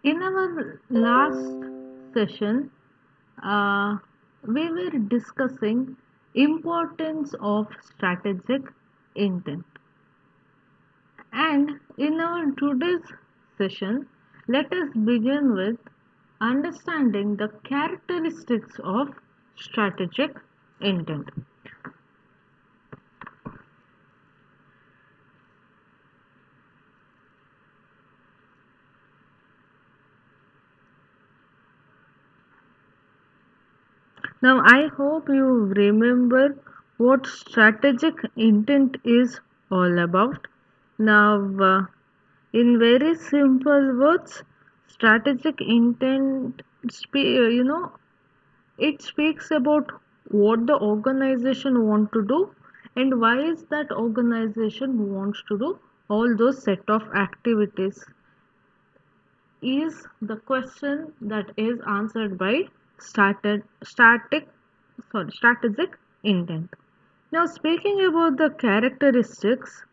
In our last session, uh, we were discussing importance of strategic intent. And in our today's session, let us begin with understanding the characteristics of strategic intent. Now, I hope you remember what strategic intent is all about. Now, in very simple words, strategic intent, it speaks about what the organization want to do and why is that organization wants to do all those set of activities is the question that is answered by strategic intent. Now, speaking about the characteristics,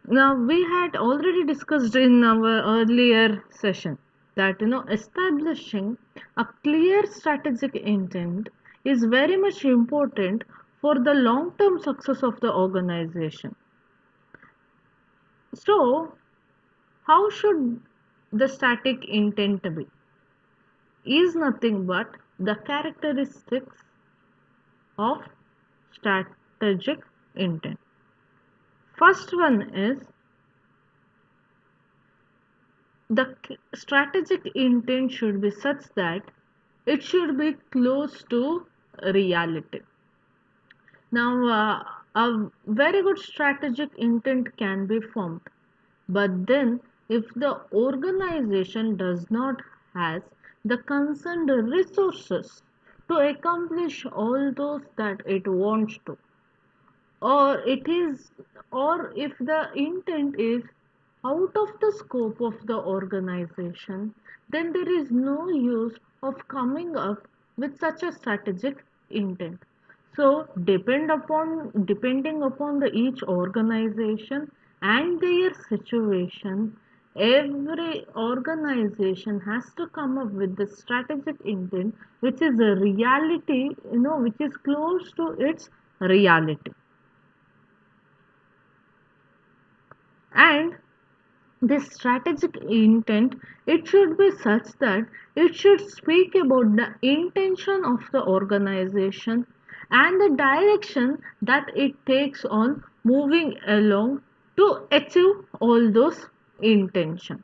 now we had already discussed in our earlier session that establishing a clear strategic intent is very much important for the long term success of the organization. So, how should the static intent be? Is nothing but the characteristics of strategic intent. First one is the strategic intent should be such that it should be close to reality. Now, a very good strategic intent can be formed, but then if the organization does not has the concerned resources to accomplish all those that it wants to, or it is, or if the intent is out of the scope of the organization, then there is no use of coming up with such a strategic intent. So depending upon the each organization and their situation, every organization has to come up with the strategic intent which is a reality, which is close to its reality. And this strategic intent, it should be such that it should speak about the intention of the organization and the direction that it takes on moving along to achieve all those intention.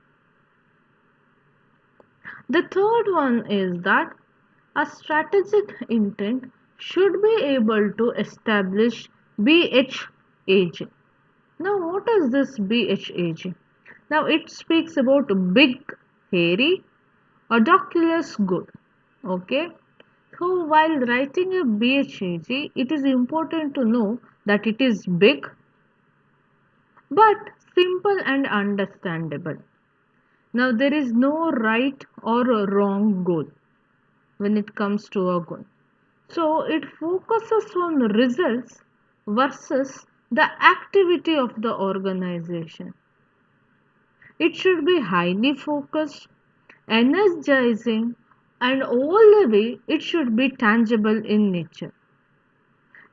The third one is that a strategic intent should be able to establish BHAG. Now, what is this BHAG? Now, it speaks about big, hairy, audacious good. Okay. So, while writing a BHAG, it is important to know that it is big but simple and understandable. Now, there is no right or a wrong goal when it comes to a goal. So, it focuses on results versus the activity of the organization. It should be highly focused, energizing, and all the way it should be tangible in nature.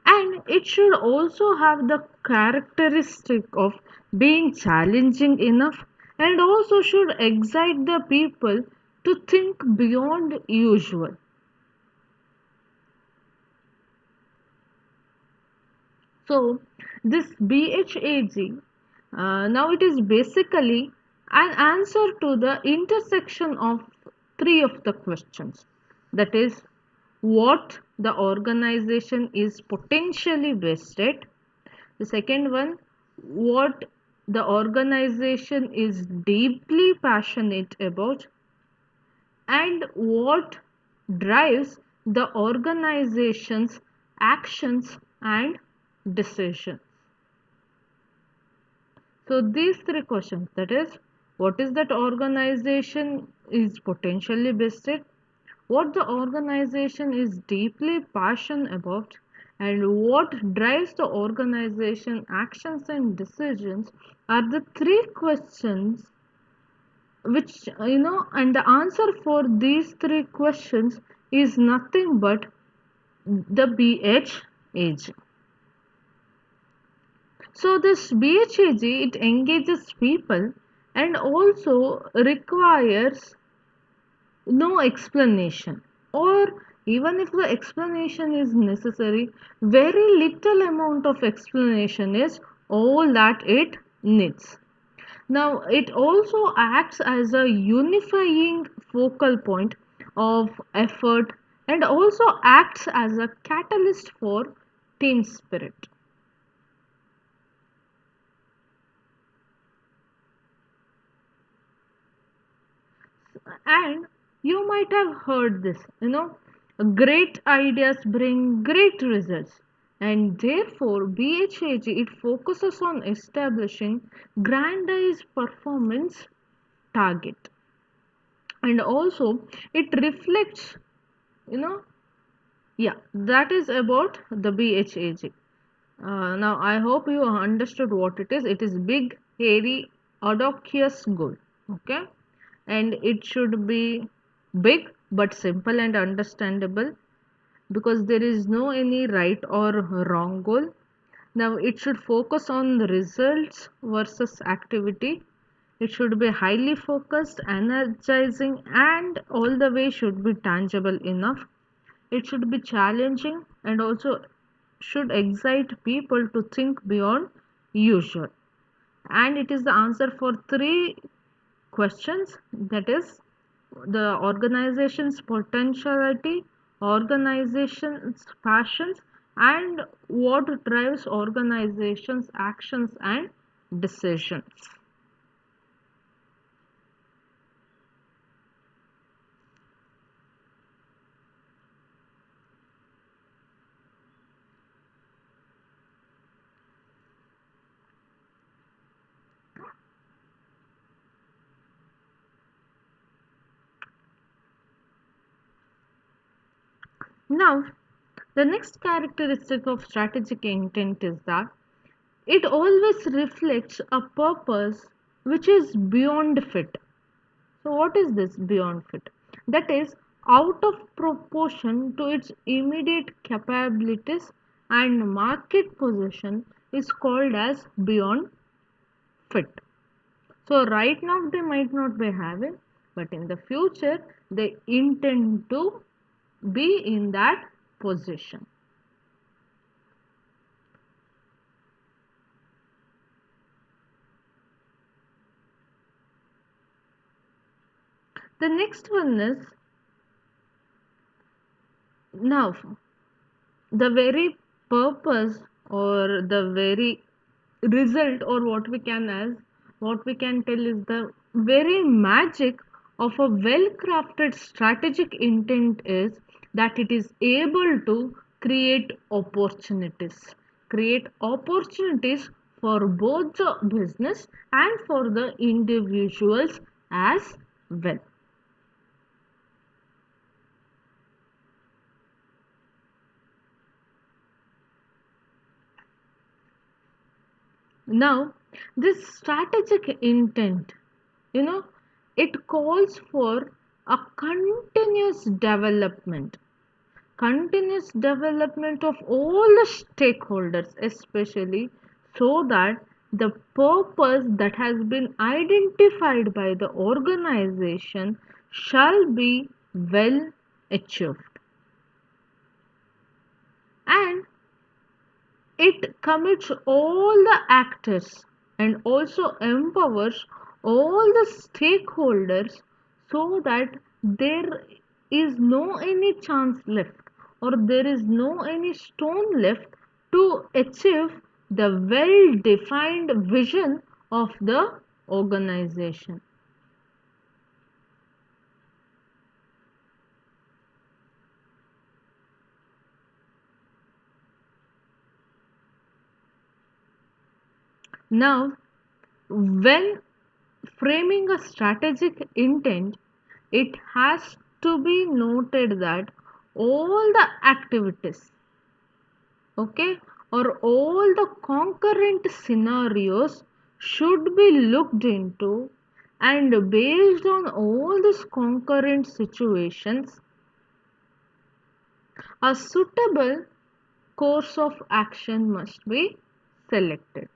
And it should also have the characteristic of being challenging enough and also should excite the people to think beyond usual. So, this BHAG, now it is basically an answer to the intersection of three of the questions. That is, what the organization is potentially best at. The second one, what the organization is deeply passionate about, and what drives the organization's actions and decisions. So these three questions, that is, what is that organization is potentially best at, what the organization is deeply passionate about, and what drives the organization actions and decisions are the three questions which and the answer for these three questions is nothing but the BHAG. So this BHAG, it engages people and also requires no explanation, or even if the explanation is necessary, very little amount of explanation is all that it needs. Now it also acts as a unifying focal point of effort and also acts as a catalyst for team spirit. And you might have heard this, great ideas bring great results. And therefore, BHAG, it focuses on establishing grandiose performance target. And also, it reflects, you know, yeah, that is about the BHAG. Now, I hope you understood what it is. It is big, hairy, audacious goal. Okay, and it should be big but simple and understandable, because there is no any right or wrong goal. Now, it should focus on the results versus activity. It should be highly focused, energizing, and all the way should be tangible enough. It should be challenging and also should excite people to think beyond usual. And it is the answer for three questions, that is the organization's potentiality, organization's passions, and what drives organization's actions and decisions. Now, the next characteristic of strategic intent is that it always reflects a purpose which is beyond fit. So, what is this beyond fit? That is out of proportion to its immediate capabilities and market position is called as beyond fit. So, right now they might not be having, but in the future they intend to be in that position. The next one is now the very purpose or the very result, or what we can tell is the very magic of a well crafted strategic intent is that it is able to create opportunities for both the business and for the individuals as well. Now, this strategic intent, you know, it calls for a continuous development of all the stakeholders, especially so that the purpose that has been identified by the organization shall be well achieved. And it commits all the actors and also empowers all the stakeholders so that there is no any chance left, or there is no any stone left to achieve the well defined vision of the organization. Now, when framing a strategic intent, it has to be noted that all the activities, okay, or all the concurrent scenarios should be looked into And based on all these concurrent situations, a suitable course of action must be selected.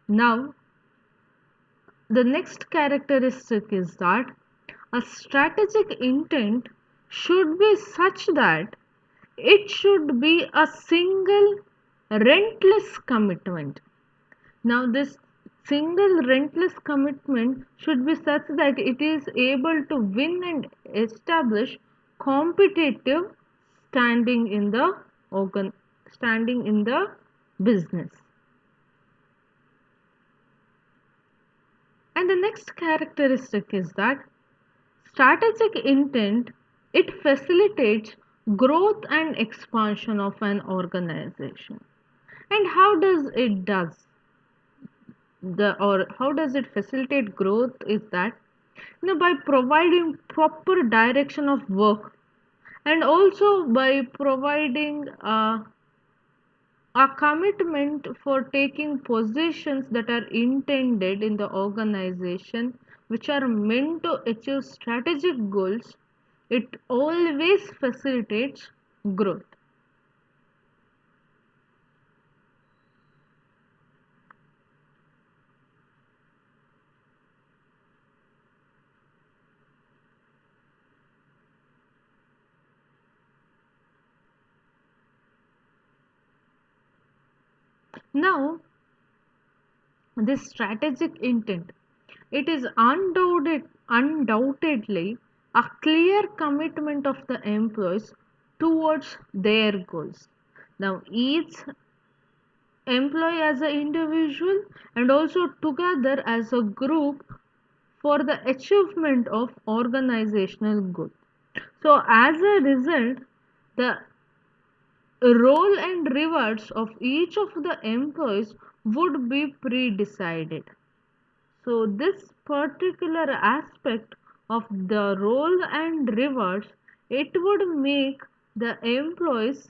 Now, the next characteristic is that a strategic intent should be such that it should be a single rentless commitment. Now, this single rentless commitment should be such that it is able to win and establish competitive standing in the organ standing in the business. And the next characteristic is that strategic intent, it facilitates growth and expansion of an organization. And how does it facilitate growth is that, by providing proper direction of work, and also by providing a commitment for taking positions that are intended in the organization, which are meant to achieve strategic goals. It always facilitates growth. Now, this strategic intent, it is undoubtedly a clear commitment of the employees towards their goals. Now, each employee as an individual and also together as a group for the achievement of organizational goal. So, as a result, the role and rewards of each of the employees would be pre-decided. So this particular aspect of the role and rewards, it would make the employees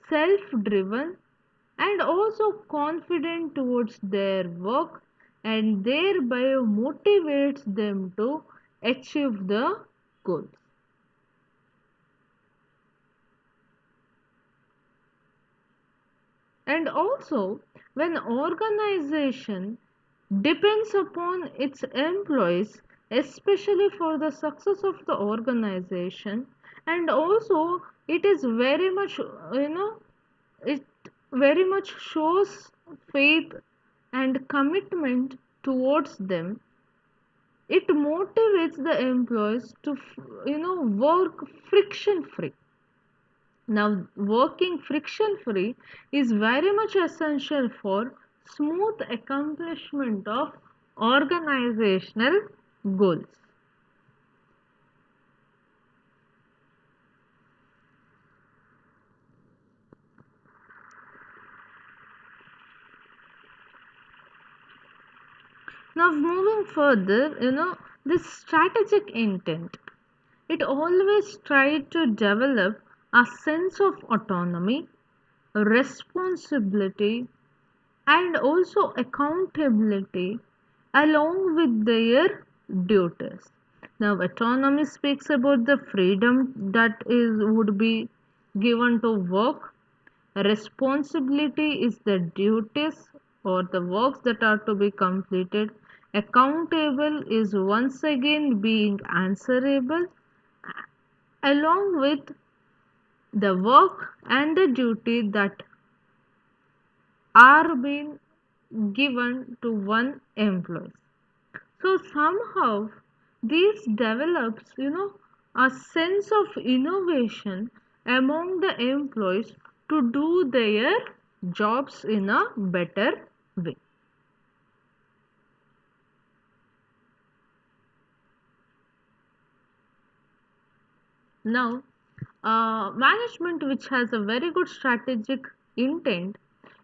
self-driven and also confident towards their work, and thereby motivates them to achieve the goals. And also, when organization depends upon its employees, especially for the success of the organization, and also it is very much, it very much shows faith and commitment towards them. It motivates the employees to, work friction free. Now, working friction free is very much essential for smooth accomplishment of organizational goals. Now, moving further, this strategic intent, it always tried to develop a sense of autonomy, responsibility, and also accountability along with their duties. Now, autonomy speaks about the freedom that is would be given to work. Responsibility is the duties or the works that are to be completed. Accountable is once again being answerable along with the work and the duty that are being given to one employee. So somehow this develops, a sense of innovation among the employees to do their jobs in a better way. Now, management which has a very good strategic intent,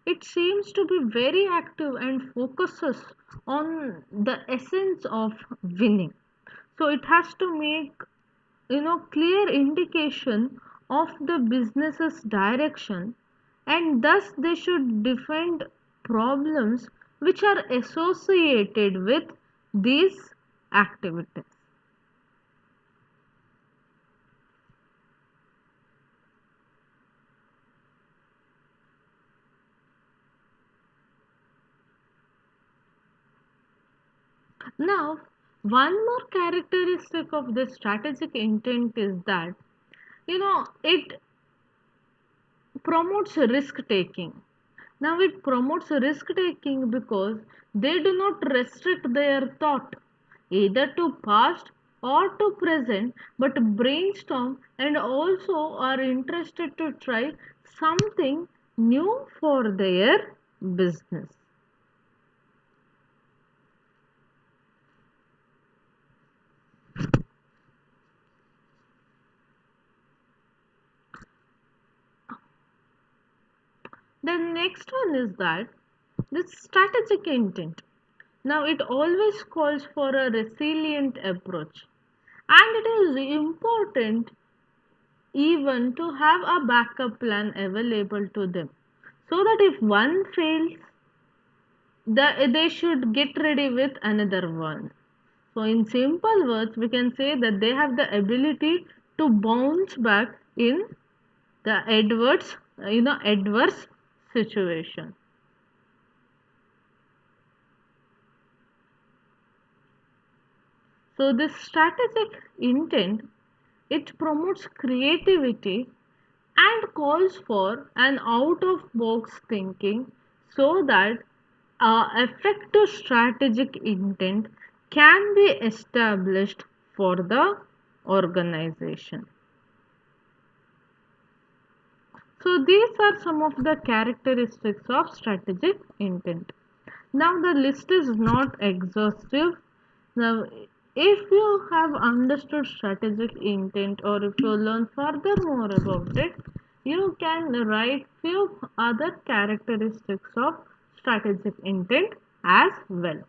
it seems to be very active and focuses on the essence of winning. So it has to make, clear indication of the business's direction, and thus they should define problems which are associated with these activities. Now, one more characteristic of the strategic intent is that it promotes risk taking. Now, it promotes risk taking because they do not restrict their thought either to past or to present, but brainstorm and also are interested to try something new for their business. The next one is that the strategic intent. Now, it always calls for a resilient approach, and it is important even to have a backup plan available to them so that if one fails, they should get ready with another one. So, in simple words, we can say that they have the ability to bounce back in the adverse situation. So, this strategic intent, it promotes creativity and calls for an out of box thinking so that effective strategic intent can be established for the organization. So these are some of the characteristics of strategic intent. Now the list is not exhaustive. Now if you have understood strategic intent or if you learn further more about it, you can write few other characteristics of strategic intent as well.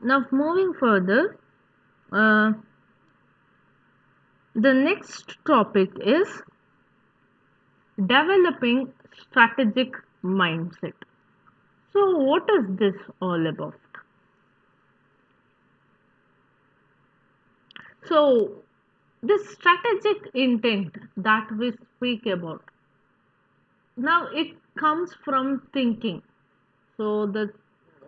Now moving further, uh, the next topic is developing strategic mindset. So what is this all about? So this strategic intent that we speak about, now it comes from thinking. So the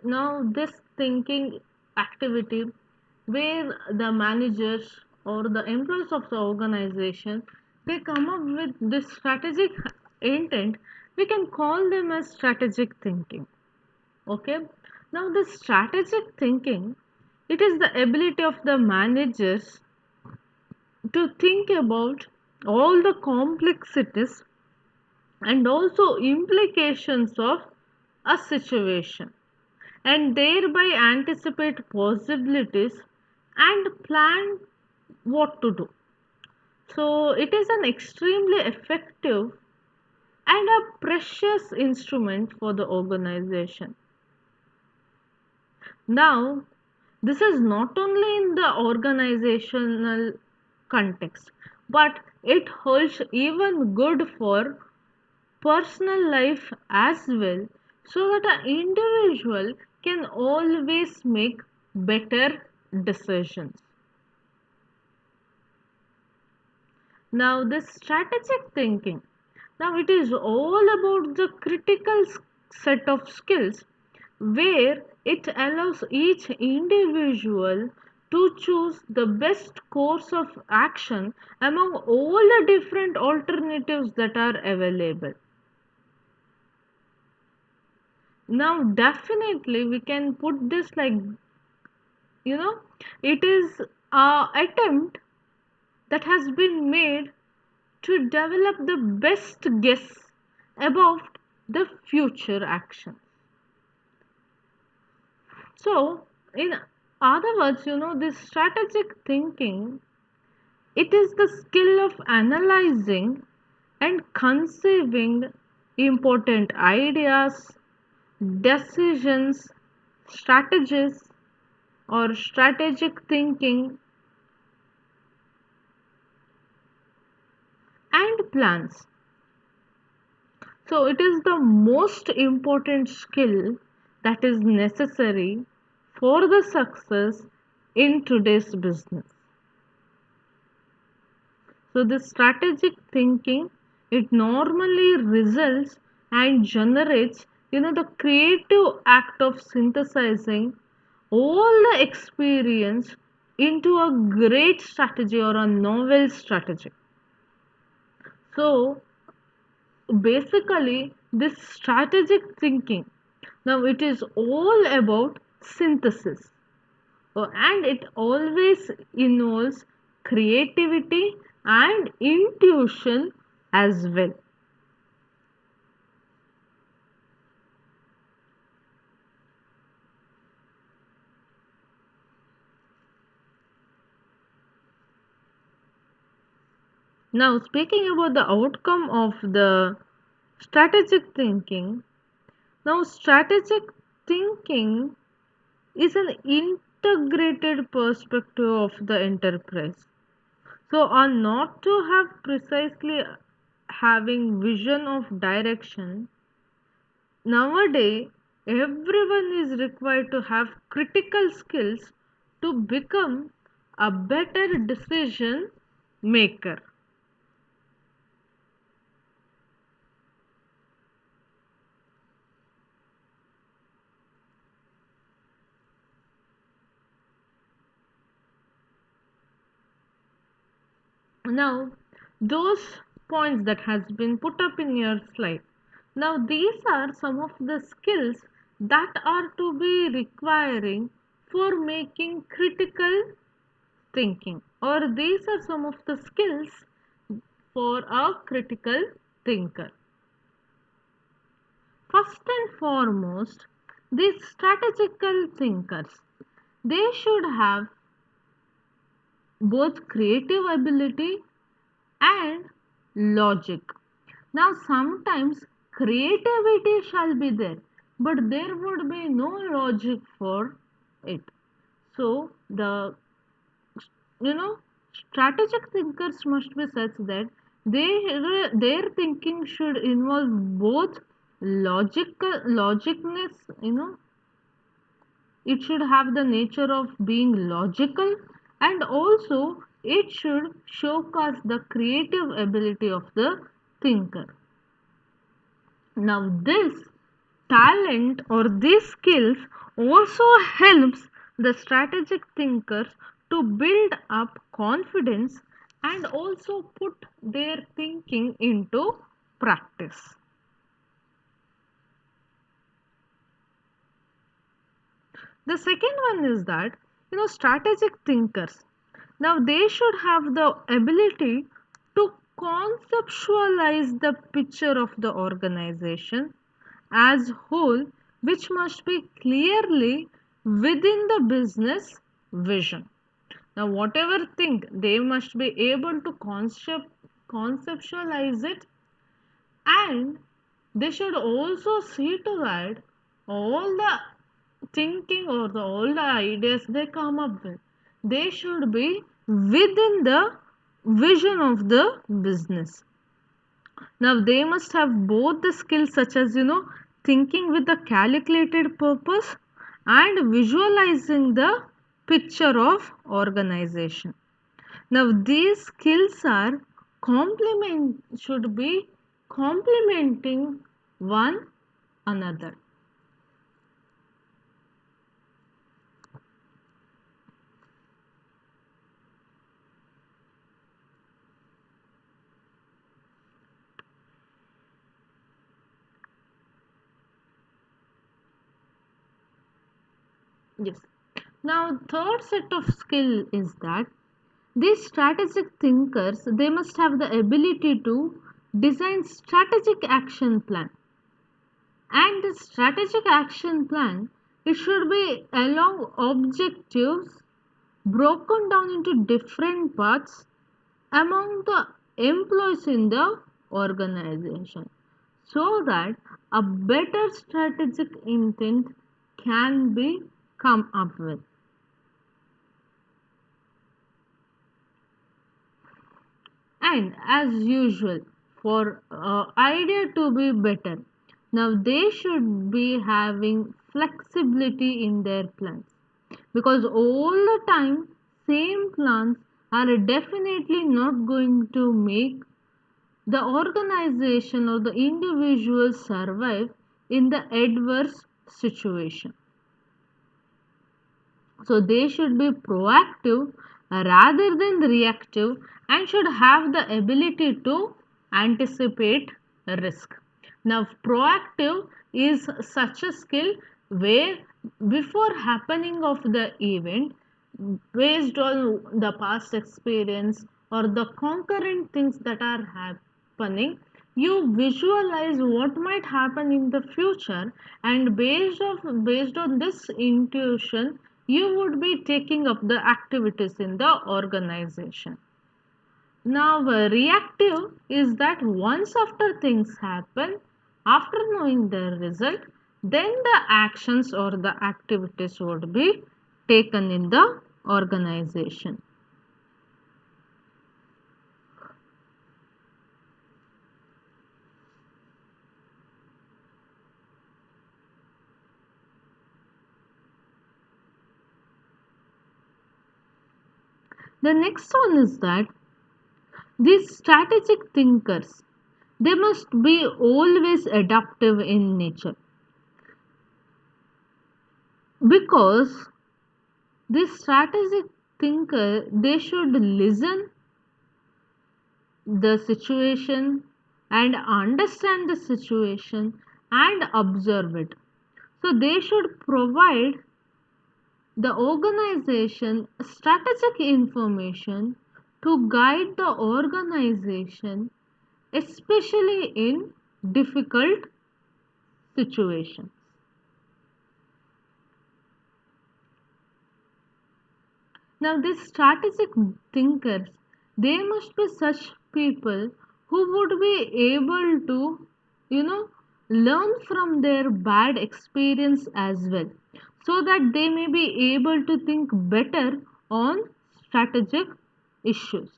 now this thinking activity where the managers or the employees of the organization, they come up with this strategic intent, we can call them as strategic thinking. Okay, now the strategic thinking, it is the ability of the managers to think about all the complexities and also implications of a situation and thereby anticipate possibilities and plan what to do. So, it is an extremely effective and a precious instrument for the organization. Now, this is not only in the organizational context, but it holds even good for personal life as well, so that an individual can always make better decisions. Now this strategic thinking, now it is all about the critical set of skills where it allows each individual to choose the best course of action among all the different alternatives that are available. Now, definitely, we can put this like, you know, it is a attempt that has been made to develop the best guess about the future action. So, in other words, this strategic thinking, it is the skill of analyzing and conceiving important ideas, decisions, strategies, or strategic thinking and plans. So, it is the most important skill that is necessary for the success in today's business. So, this strategic thinking, it normally results and generates, the creative act of synthesizing all the experience into a great strategy or a novel strategy. So, basically, this strategic thinking, now it is all about synthesis. And it always involves creativity and intuition as well. Now, speaking about the outcome of the strategic thinking, now strategic thinking is an integrated perspective of the enterprise. So, not to have precisely having vision of direction, nowadays everyone is required to have critical skills to become a better decision maker. Now, those points that has been put up in your slide. Now, these are some of the skills that are to be requiring for making critical thinking, or these are some of the skills for a critical thinker. First and foremost, these strategical thinkers, they should have both creative ability and logic. Now, sometimes creativity shall be there, but there would be no logic for it. So, the strategic thinkers must be such that their thinking should involve both logicness, it should have the nature of being logical, and also it should showcase the creative ability of the thinker. Now, this talent or these skills also helps the strategic thinkers to build up confidence and also put their thinking into practice. The second one is that, strategic thinkers, now they should have the ability to conceptualize the picture of the organization as whole, which must be clearly within the business vision. Now, whatever thing, they must be able to conceptualize it, and they should also see to that all the thinking or all the ideas they come up with, they should be within the vision of the business. Now, they must have both the skills such as, thinking with a calculated purpose and visualizing the picture of organization. Now, these skills are should be complementing one another. Yes. Now, third set of skill is that these strategic thinkers, they must have the ability to design strategic action plan. And the strategic action plan, it should be along objectives broken down into different parts among the employees in the organization. so that a better strategic intent can be come up with. And as usual, for idea to be better, now they should be having flexibility in their plans, because all the time same plans are definitely not going to make the organization or the individual survive in the adverse situation. So they should be proactive rather than reactive, and should have the ability to anticipate risk. Now, proactive is such a skill where before happening of the event, based on the past experience or the concurrent things that are happening, you visualize what might happen in the future, and based on this intuition you would be taking up the activities in the organization. Now, reactive is that once after things happen, after knowing the result, then the actions or the activities would be taken in the organization. The next one is that these strategic thinkers, they must be always adaptive in nature, because this strategic thinker, they should listen the situation and understand the situation and observe it. So they should provide the organization strategic information to guide the organization, especially in difficult situations. Now, these strategic thinkers, they must be such people who would be able to, you know, learn from their bad experience as well, so that they may be able to think better on strategic issues.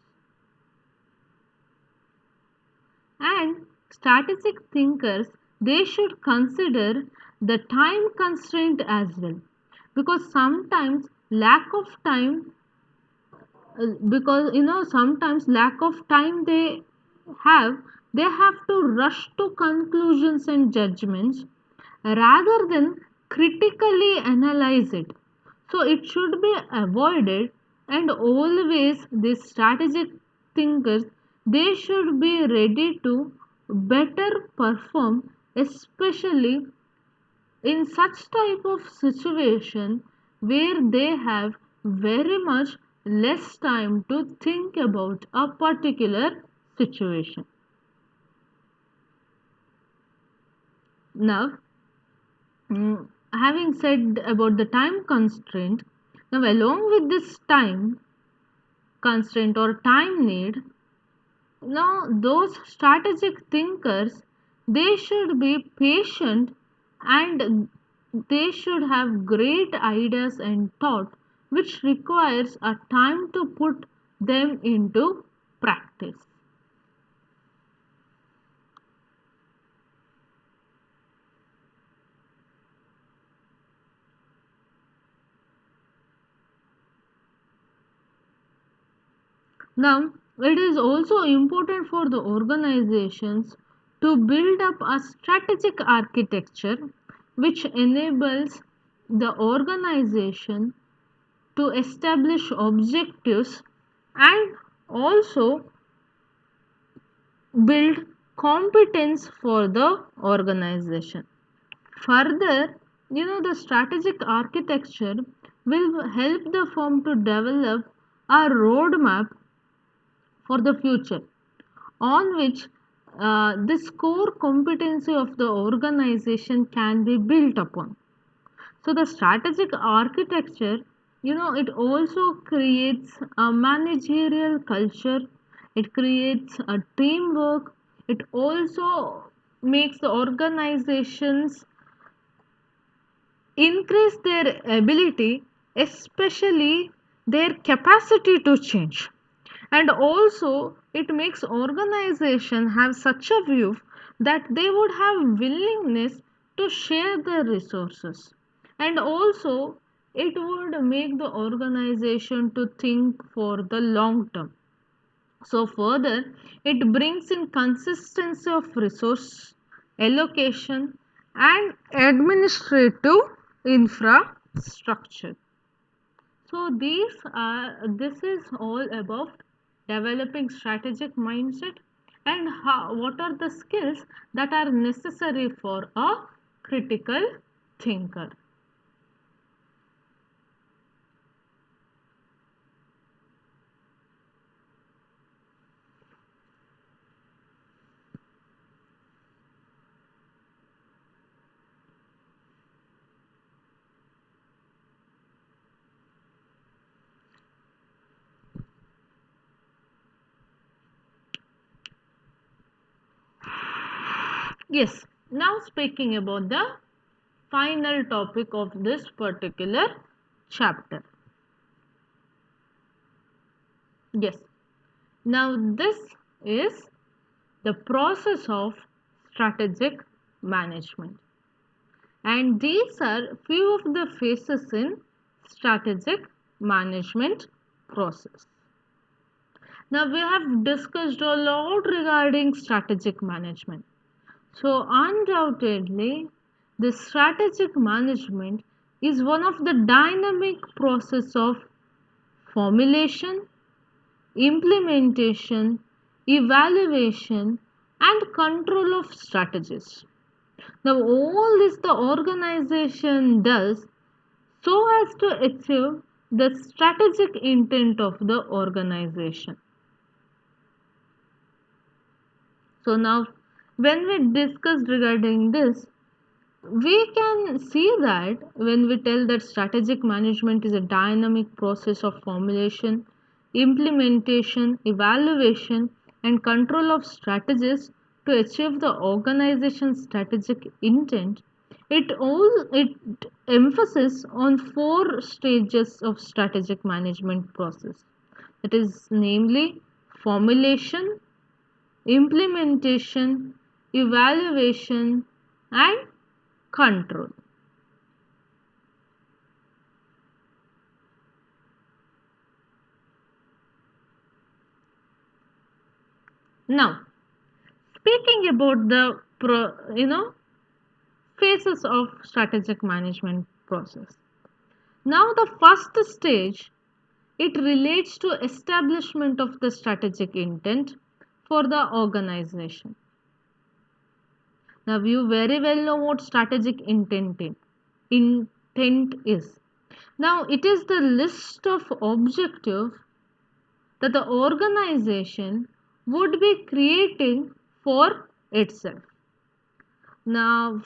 And strategic thinkers, they should consider the time constraint as well, because sometimes lack of time because sometimes lack of time have they have to rush to conclusions and judgments rather than critically analyze it. So it should be avoided, and always these strategic thinkers, they should be ready to better perform, especially in such type of situation where they have very much less time to think about a particular situation. Now, having said about the time constraint, now along with this time constraint or time need, now those strategic thinkers, they should be patient, and they should have great ideas and thought, which requires a time to put them into practice. Now, it is also important for the organizations to build up a strategic architecture which enables the organization to establish objectives and also build competence for the organization. Further, the strategic architecture will help the firm to develop a roadmap for the future on which this core competency of the organization can be built upon. So the strategic architecture, it also creates a managerial culture, it creates a teamwork, it also makes the organizations increase their ability, especially their capacity to change. And also it makes organization have such a view that they would have willingness to share their resources, and also it would make the organization to think for the long term. So further, it brings in consistency of resource allocation and administrative infrastructure. So this is all about developing strategic mindset and what are the skills that are necessary for a critical thinker. Yes, now speaking about the final topic of this particular chapter. Yes, now this is the process of strategic management, and these are few of the phases in strategic management process. Now we have discussed a lot regarding strategic management. So undoubtedly the strategic management is one of the dynamic process of formulation, implementation, evaluation and control of strategies. Now all this the organization does so as to achieve the strategic intent of the organization. So now when we discussed regarding this, we can see that when we tell that strategic management is a dynamic process of formulation, implementation, evaluation and control of strategies to achieve the organization's strategic intent, it emphasis on four stages of strategic management process. It is namely formulation, implementation, evaluation and control. Now, speaking about the phases of strategic management process. Now, the first stage it relates to establishment of the strategic intent for the organization. Now, you very well know what strategic intent is. Now, it is the list of objectives that the organization would be creating for itself. Now,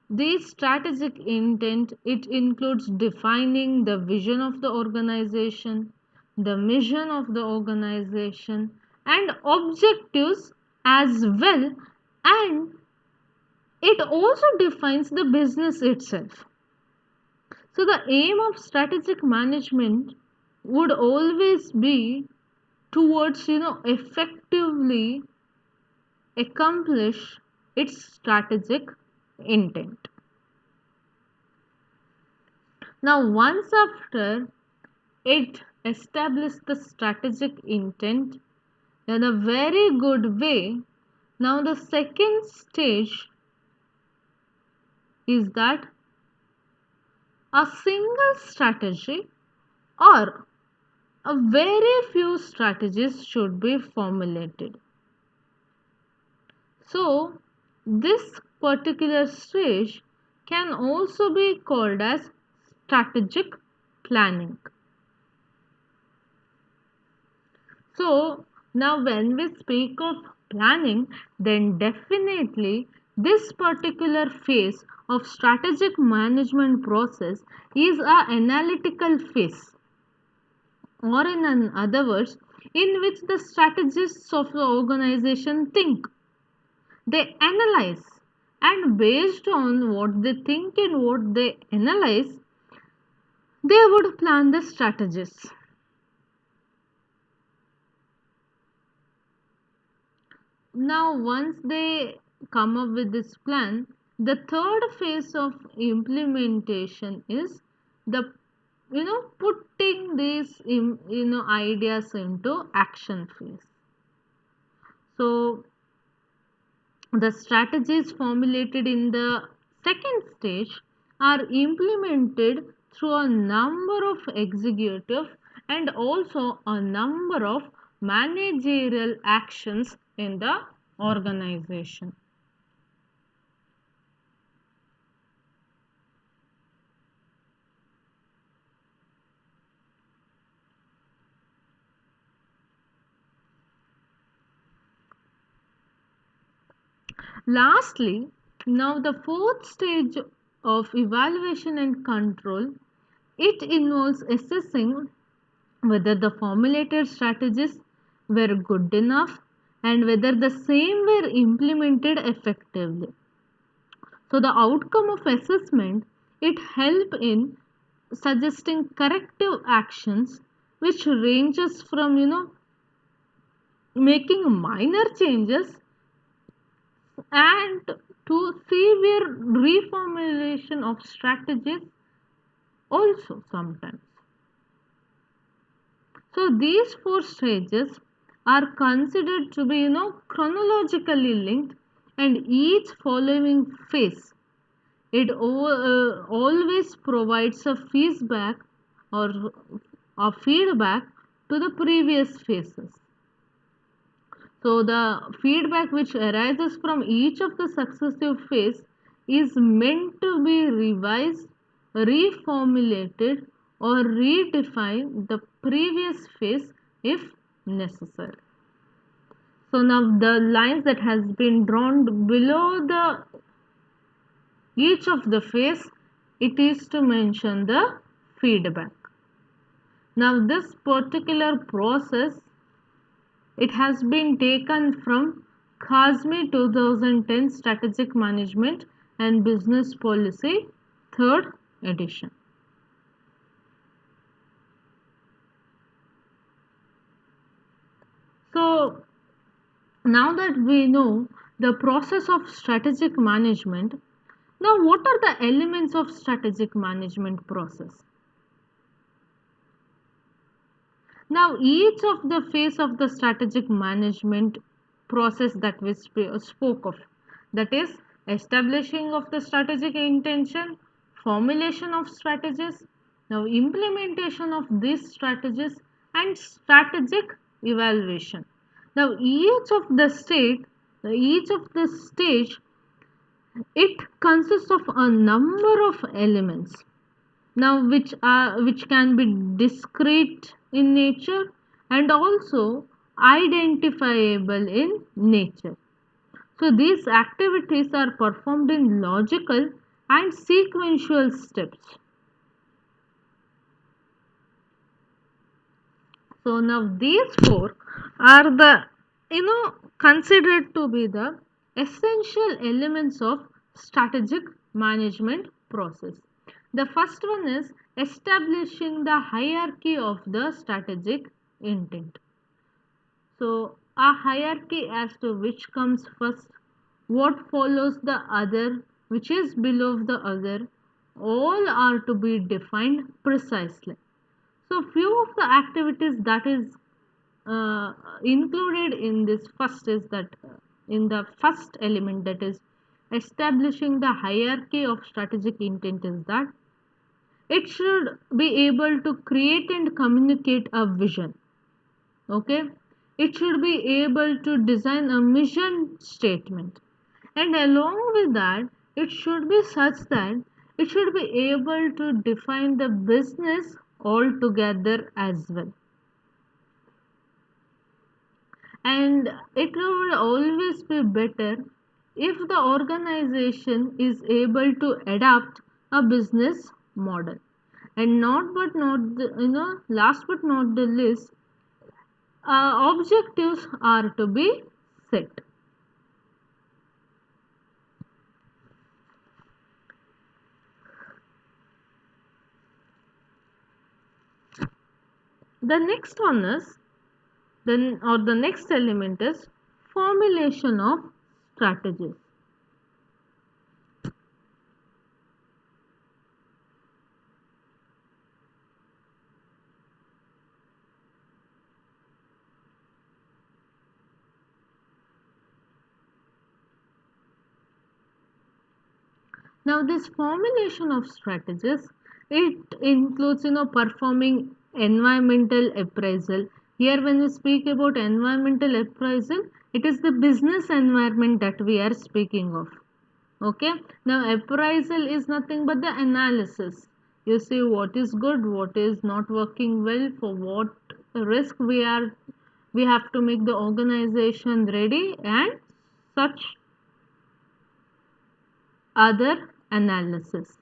this strategic intent it includes defining the vision of the organization, the mission of the organization, and objectives as well, and it also defines the business itself. So, the aim of strategic management would always be towards effectively accomplish its strategic intent. Now once after it established the strategic intent in a very good way, now the second stage is that a single strategy or a very few strategies should be formulated. So, this particular stage can also be called as strategic planning. So, now when we speak of planning, then definitely this particular phase of strategic management process is a analytical phase, or in other words, in which the strategists of the organization think, they analyze and based on what they think and what they analyze, they would plan the strategies. Now, once they come up with this plan, the third phase of implementation is the putting these ideas into action phase. So the strategies formulated in the second stage are implemented through a number of executive and also a number of managerial actions in the organization. Lastly, now the fourth stage of evaluation and control, it involves assessing whether the formulated strategies were good enough and whether the same were implemented effectively. So the outcome of assessment, it help in suggesting corrective actions, which ranges from making minor changes and to severe reformulation of strategies also sometimes. So these four stages are considered to be chronologically linked, and each following phase it always provides a feedback or a feedback to the previous phases. So the feedback which arises from each of the successive phase is meant to be revised, reformulated or redefine the previous phase if necessary. So now the lines that has been drawn below the each of the phase, it is to mention the feedback. Now this particular process, it has been taken from CASME 2010 Strategic Management and Business Policy, 3rd edition. So now that we know the process of strategic management, now what are the elements of strategic management process? Now each of the phase of the strategic management process that we spoke of, that is establishing of the strategic intention, formulation of strategies, now implementation of these strategies and strategic evaluation. Now each of the stage, it consists of a number of elements, now which can be discrete in nature and also identifiable in nature. So these activities are performed in logical and sequential steps. So now these four are the considered to be the essential elements of strategic management process. The first one is establishing the hierarchy of the strategic intent. So a hierarchy as to which comes first, what follows the other, which is below the other, all are to be defined precisely. So few of the activities that is included in this first is that in the first element, that is establishing the hierarchy of strategic intent, is that it should be able to create and communicate a vision. Okay, it should be able to design a mission statement, and along with that it should be such that it should be able to define the business altogether as well. And it would always be better if the organization is able to adapt a business model, and not the, last but not the least, objectives are to be set. The next one is the next element is formulation of strategies. Now this formulation of strategies, it includes performing environmental appraisal. Here when we speak about environmental appraisal, it is the business environment that we are speaking of. Okay, now appraisal is nothing but the analysis. You see what is good, what is not working well, for what risk we have to make the organization ready, and such other analysis.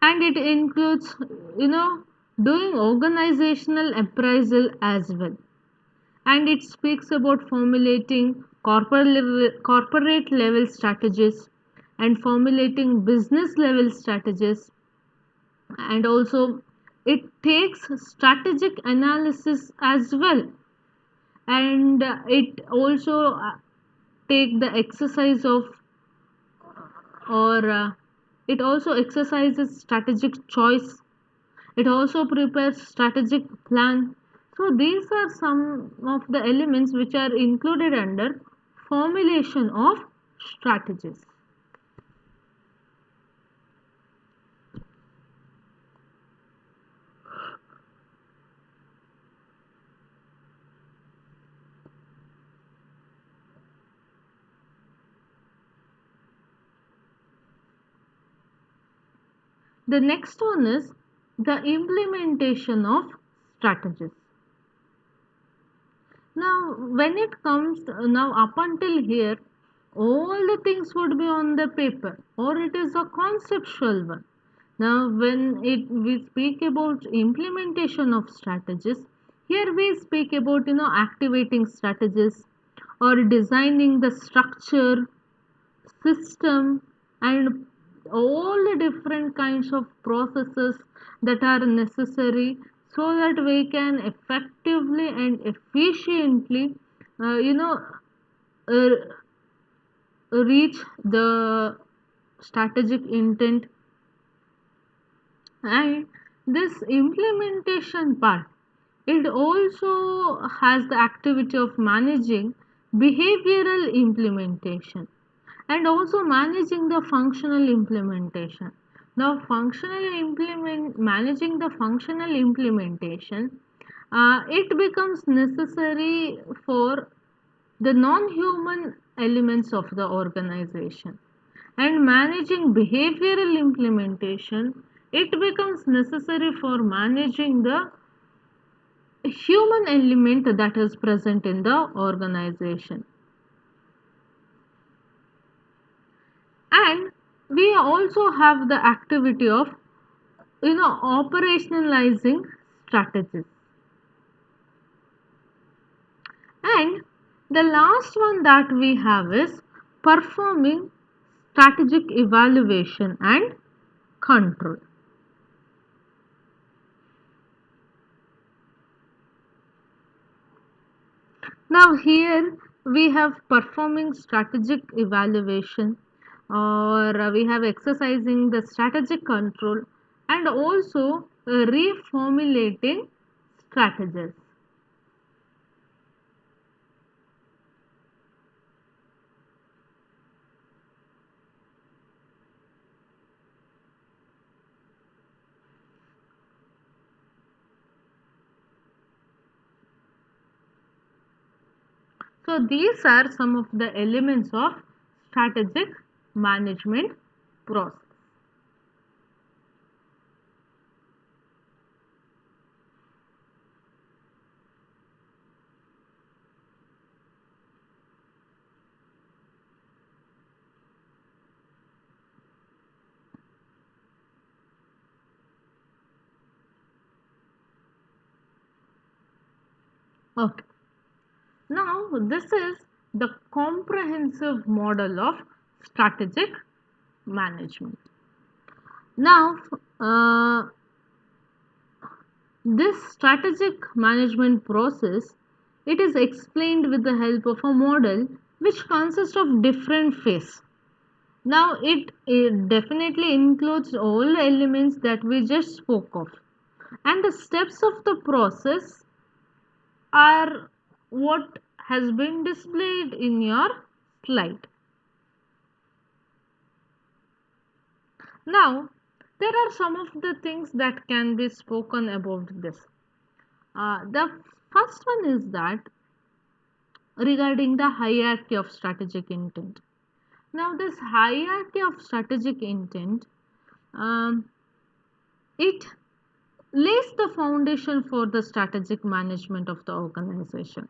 And it includes doing organizational appraisal as well, and it speaks about formulating corporate level strategies and formulating business level strategies, and also it takes strategic analysis as well, and it also take the exercise of or it also exercises strategic choice. It also prepares strategic plan. So these are some of the elements which are included under formulation of strategies. The next one is the implementation of strategies. Now, when it comes now up until here, all the things would be on the paper or it is a conceptual one. Now, when we speak about implementation of strategies, here we speak about activating strategies or designing the structure, system, and all the different kinds of processes that are necessary so that we can effectively and efficiently uh, you know uh, reach the strategic intent. And this implementation part, it also has the activity of managing behavioral implementation and also managing the functional implementation. Now, managing the functional implementation, it becomes necessary for the non-human elements of the organization, and managing behavioral implementation, it becomes necessary for managing the human element that is present in the organization. And we also have the activity of operationalizing strategies. And the last one that we have is performing strategic evaluation and control. Now here we have performing strategic evaluation, or we have exercising the strategic control, and also reformulating strategies. So these are some of the elements of strategic management process. Okay. Now this is the comprehensive model of strategic management. Now, uh, This strategic management process, it is explained with the help of a model which consists of different phases. Now it definitely includes all the elements that we just spoke of, and the steps of the process are what has been displayed in your slide. Now there are some of the things that can be spoken about this. The first one is that regarding the hierarchy of strategic intent. Now, this hierarchy of strategic intent, um, it lays the foundation for the strategic management of the organization.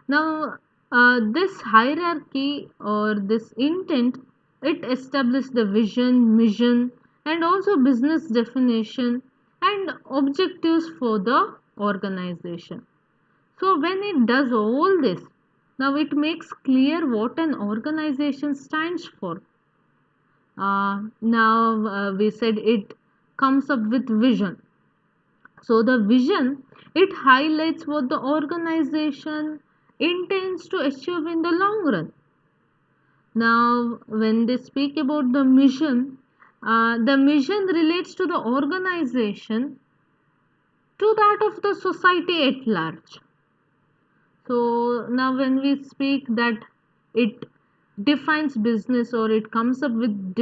Now, this hierarchy or this intent, it establishes the vision, mission, and also business definition and objectives for the organization. So when it does all this, now it makes clear what an organization stands for. Now we said it comes up with vision. So the vision, it highlights what the organization intends to achieve in the long run. Now when they speak about the mission relates to the organization to that of the society at large. So now when we speak that it defines business or it comes up with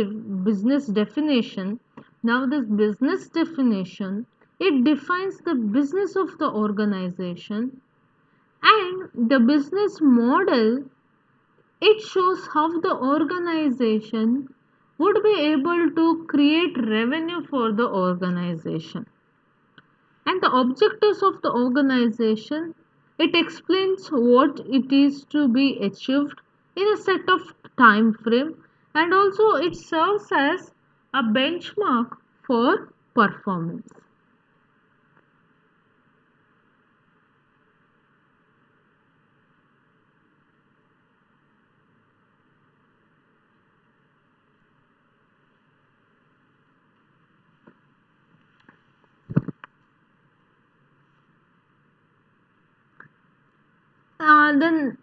business definition, now this business definition, it defines the business of the organization, and the business model, it shows how the organization would be able to create revenue for the organization, and the objectives of the organization, it explains what it is to be achieved in a set of time frame, and also it serves as a benchmark for performance. Then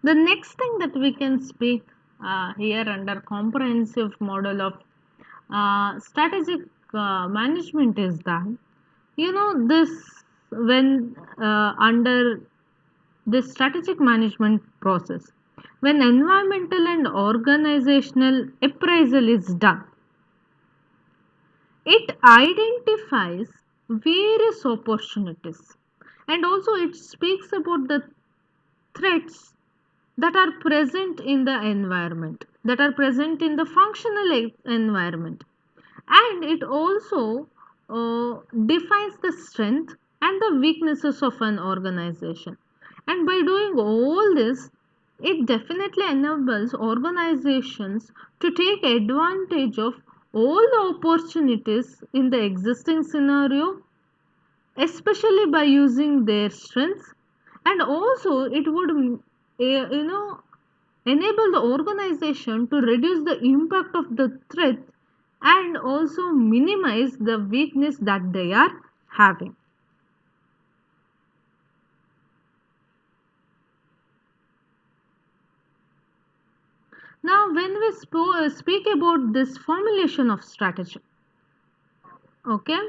the next thing that we can speak here under comprehensive model of strategic management is that, this when under this strategic management process, when environmental and organizational appraisal is done, it identifies various opportunities, and also it speaks about the threats that are present in the environment, that are present in the functional environment, and it also defines the strength and the weaknesses of an organization. And by doing all this, it definitely enables organizations to take advantage of all the opportunities in the existing scenario, especially by using their strengths, and also it would enable the organization to reduce the impact of the threat and also minimize the weakness that they are having. Now when we speak about this formulation of strategy, okay,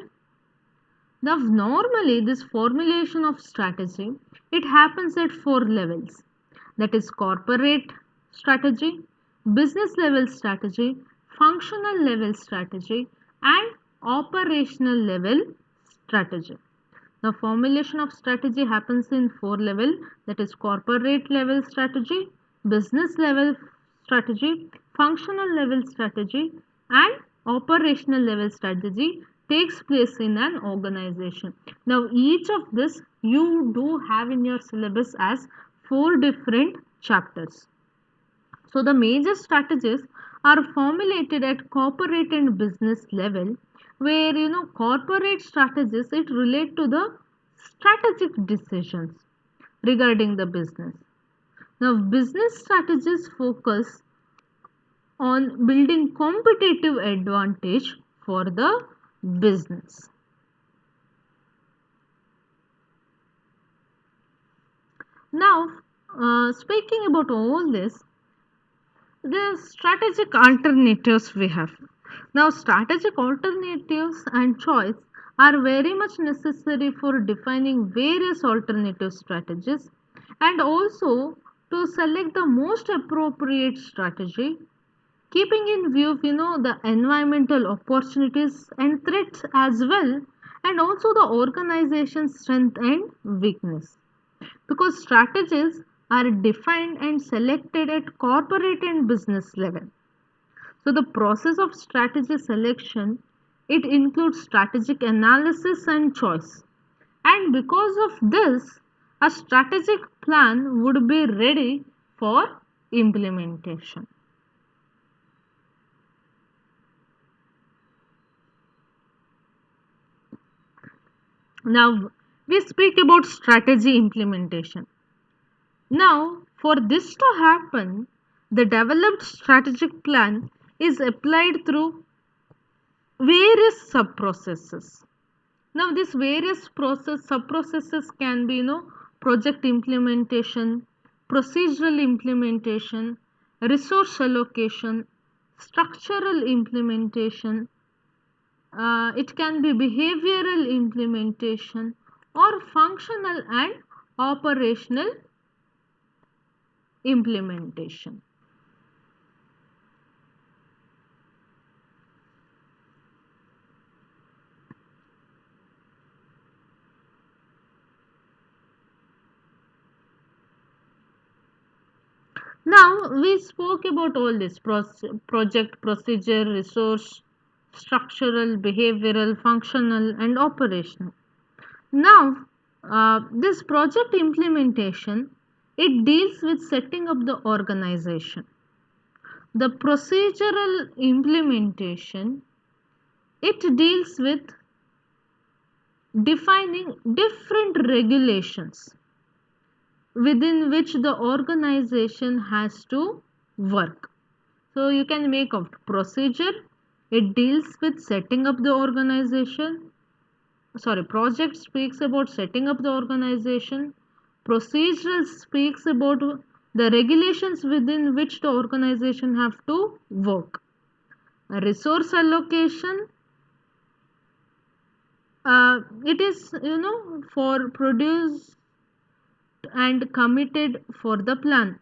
now normally this formulation of strategy, it happens at four levels, that is corporate strategy, business level strategy, functional level strategy, and operational level strategy. The formulation of strategy happens in four level, that is corporate level strategy, business level strategy, functional level strategy, and operational level strategy takes place in an organization. Now each of this you do have in your syllabus as four different chapters. So the major strategies are formulated at corporate and business level, where corporate strategies, it relate to the strategic decisions regarding the business. Now business strategies focus on building competitive advantage for the business. Now, speaking about all this, the strategic alternatives we have. Now, strategic alternatives and choice are very much necessary for defining various alternative strategies and also to select the most appropriate strategy, keeping in view the environmental opportunities and threats as well, and also the organization's strength and weakness, because strategies are defined and selected at corporate and business level. So the process of strategy selection, it includes strategic analysis and choice, and because of this a strategic plan would be ready for implementation. Now we speak about strategy implementation. Now, for this to happen, the developed strategic plan is applied through various sub processes. Now, these various sub processes can be project implementation, procedural implementation, resource allocation, structural implementation, it can be behavioral implementation, or functional and operational implementation. Now we spoke about all this project, procedure, resource, structural, behavioral, functional, and operational. Now, this project implementation, it deals with setting up the organization. The procedural implementation, it deals with defining different regulations within which the organization has to work. So you can make a procedure, it deals with setting up the organization. Sorry, project speaks about setting up the organization. Procedural speaks about the regulations within which the organization have to work. Resource allocation, it is for produce and committed for the plan.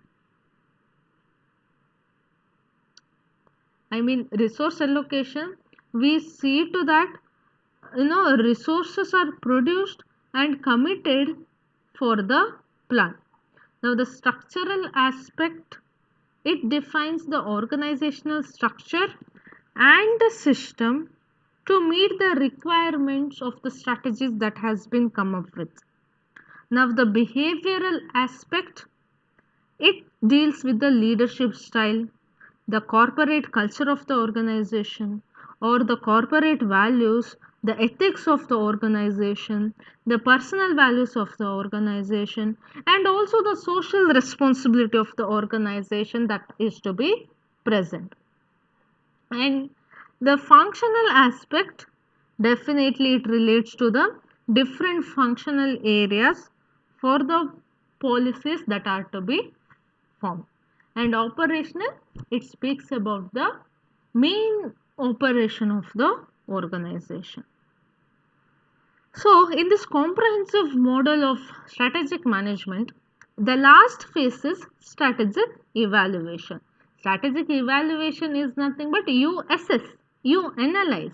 I mean, resource allocation, we see to that resources are produced and committed for the plan. Now the structural aspect, it defines the organizational structure and the system to meet the requirements of the strategies that has been come up with. Now the behavioral aspect, it deals with the leadership style, the corporate culture of the organization, or the corporate values, the ethics of the organization, the personal values of the organization, and also the social responsibility of the organization that is to be present. And the functional aspect, definitely it relates to the different functional areas for the policies that are to be formed. And operational, it speaks about the main operation of the organization. So, in this comprehensive model of strategic management, the last phase is strategic evaluation. Strategic evaluation is nothing but you assess, you analyze.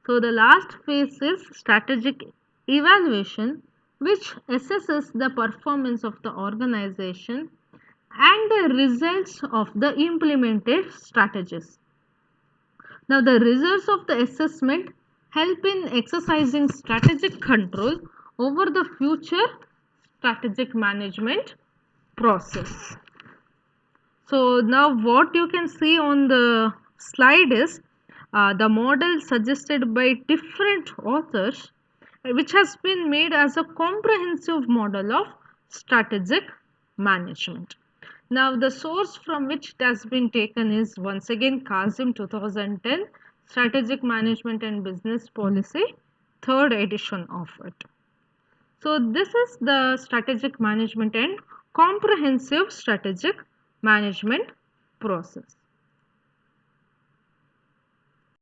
So, the last phase is strategic evaluation, which assesses the performance of the organization and the results of the implemented strategies. Now, the results of the assessment help in exercising strategic control over the future strategic management process. So, now what you can see on the slide is the model suggested by different authors, which has been made as a comprehensive model of strategic management. Now the source from which it has been taken is once again Kazim 2010 Strategic Management and Business Policy, third edition of it. So this is the strategic management and comprehensive strategic management process.